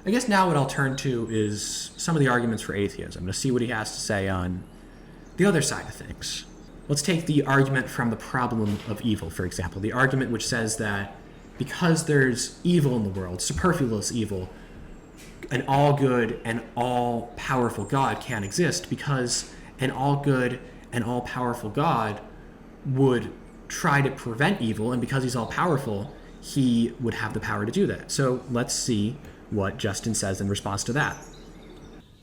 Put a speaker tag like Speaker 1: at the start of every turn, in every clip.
Speaker 1: I guess now what I'll turn to is some of the arguments for atheism, to see what he has to say on the other side of things. Let's take the argument from the problem of evil, for example. The argument which says that because there's evil in the world, superfluous evil, an all-good and all-powerful God can't exist, because an all-good and all-powerful God would try to prevent evil, and because he's all-powerful, he would have the power to do that. So let's see what Justin says in response to that.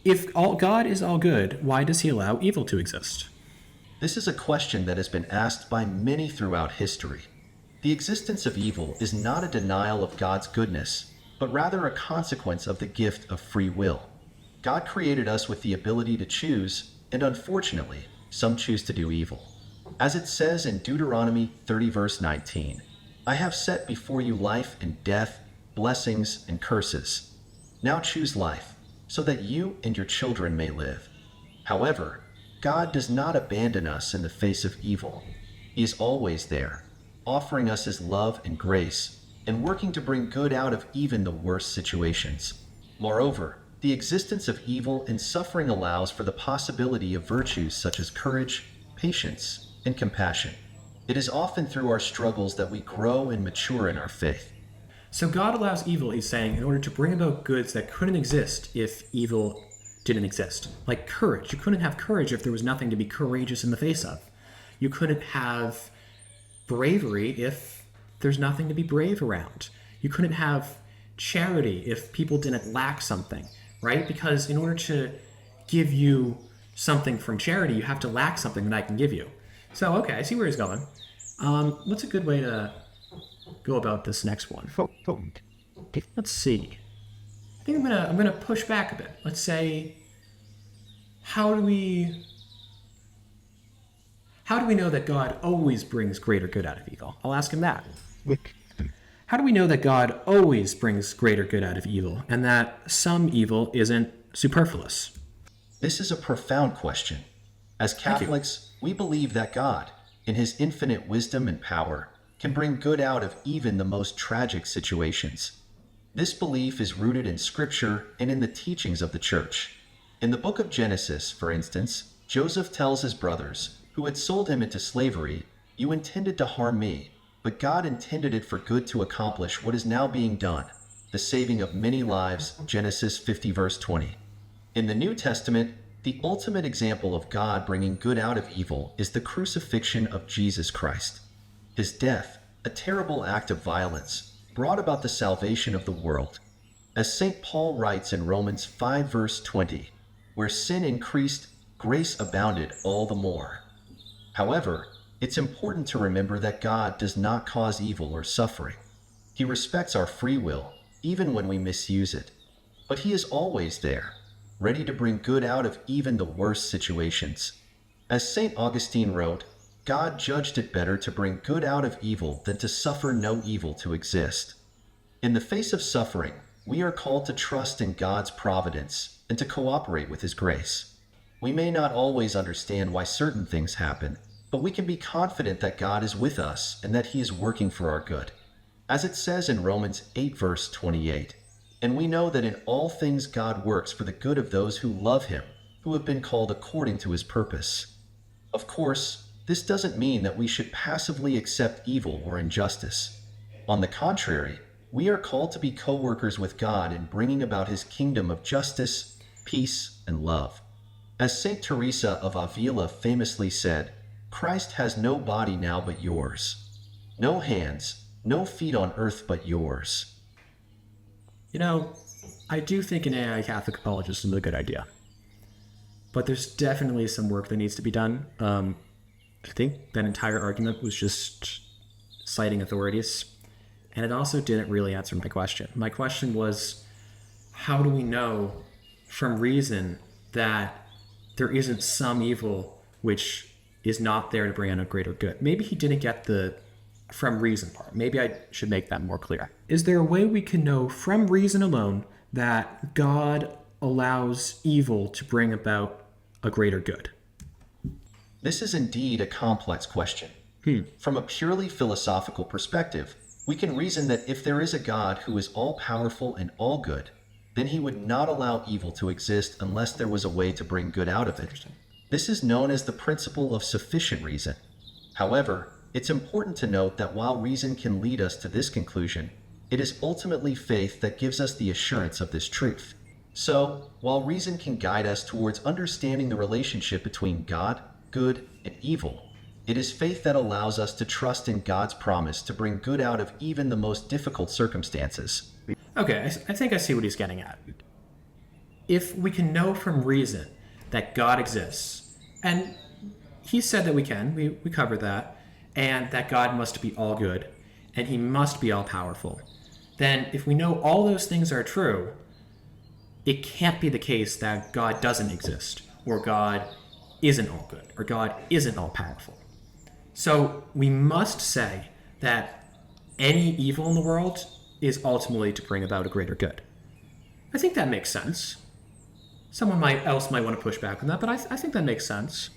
Speaker 1: If God is all good, why does he allow evil to exist?
Speaker 2: This is a question that has been asked by many throughout history. The existence of evil is not a denial of God's goodness, but rather a consequence of the gift of free will. God created us with the ability to choose, and unfortunately, some choose to do evil. As it says in Deuteronomy 30 verse 19, "I have set before you life and death, blessings and curses. Now choose life, so that you and your children may live." However, God does not abandon us in the face of evil. He is always there, offering us his love and grace, and working to bring good out of even the worst situations. Moreover, the existence of evil and suffering allows for the possibility of virtues such as courage, patience, and compassion. It is often through our struggles that we grow and mature in our faith.
Speaker 1: So God allows evil, he's saying, in order to bring about goods that couldn't exist if evil didn't exist. Like courage. You couldn't have courage if there was nothing to be courageous in the face of. You couldn't have bravery if there's nothing to be brave around. You couldn't have charity if people didn't lack something, right? Because in order to give you something from charity, you have to lack something that I can give you. So, okay, I see where he's going. What's a good way to go about this next one? Let's see. I think I'm gonna push back a bit. Let's say, how do we know that God always brings greater good out of evil? I'll ask him that. How do we know that God always brings greater good out of evil, and that some evil isn't superfluous?
Speaker 2: This is a profound question. As Catholics, we believe that God, in his infinite wisdom and power, can bring good out of even the most tragic situations. This belief is rooted in Scripture and in the teachings of the Church. In the book of Genesis, for instance, Joseph tells his brothers, who had sold him into slavery, "You intended to harm me, but God intended it for good to accomplish what is now being done, the saving of many lives," Genesis 50 verse 20. In the New Testament, the ultimate example of God bringing good out of evil is the crucifixion of Jesus Christ. His death, a terrible act of violence, brought about the salvation of the world. As St. Paul writes in Romans 5 verse 20, "Where sin increased, grace abounded all the more." However, it's important to remember that God does not cause evil or suffering. He respects our free will, even when we misuse it. But he is always there, ready to bring good out of even the worst situations. As St. Augustine wrote, God judged it better to bring good out of evil than to suffer no evil to exist. In the face of suffering, we are called to trust in God's providence and to cooperate with his grace. We may not always understand why certain things happen, but we can be confident that God is with us and that he is working for our good. As it says in Romans 8 verse 28, "And we know that in all things God works for the good of those who love him, who have been called according to his purpose." Of course, this doesn't mean that we should passively accept evil or injustice. On the contrary, we are called to be co-workers with God in bringing about his kingdom of justice, peace, and love. As St. Teresa of Avila famously said, "Christ has no body now but yours. No hands, no feet on earth but yours."
Speaker 1: You know, I do think an AI Catholic apologist is a good idea. But there's definitely some work that needs to be done. I think that entire argument was just citing authorities. And it also didn't really answer my question. My question was, how do we know from reason that there isn't some evil which is not there to bring in a greater good? Maybe he didn't get the from reason part. Maybe I should make that more clear. Is there a way we can know from reason alone that God allows evil to bring about a greater good?
Speaker 2: This is indeed a complex question. From a purely philosophical perspective, we can reason that if there is a God who is all-powerful and all-good, then he would not allow evil to exist unless there was a way to bring good out of it. This is known as the principle of sufficient reason. However, it's important to note that while reason can lead us to this conclusion, it is ultimately faith that gives us the assurance of this truth. So, while reason can guide us towards understanding the relationship between God, good, and evil, it is faith that allows us to trust in God's promise to bring good out of even the most difficult circumstances.
Speaker 1: Okay, I think I see what he's getting at. If we can know from reason that God exists, and he said that we can, we covered that, and that God must be all good, and he must be all powerful, then if we know all those things are true, it can't be the case that God doesn't exist, or God isn't all good, or God isn't all powerful. So we must say that any evil in the world is ultimately to bring about a greater good. I think that makes sense. Someone else might want to push back on that, but I think that makes sense.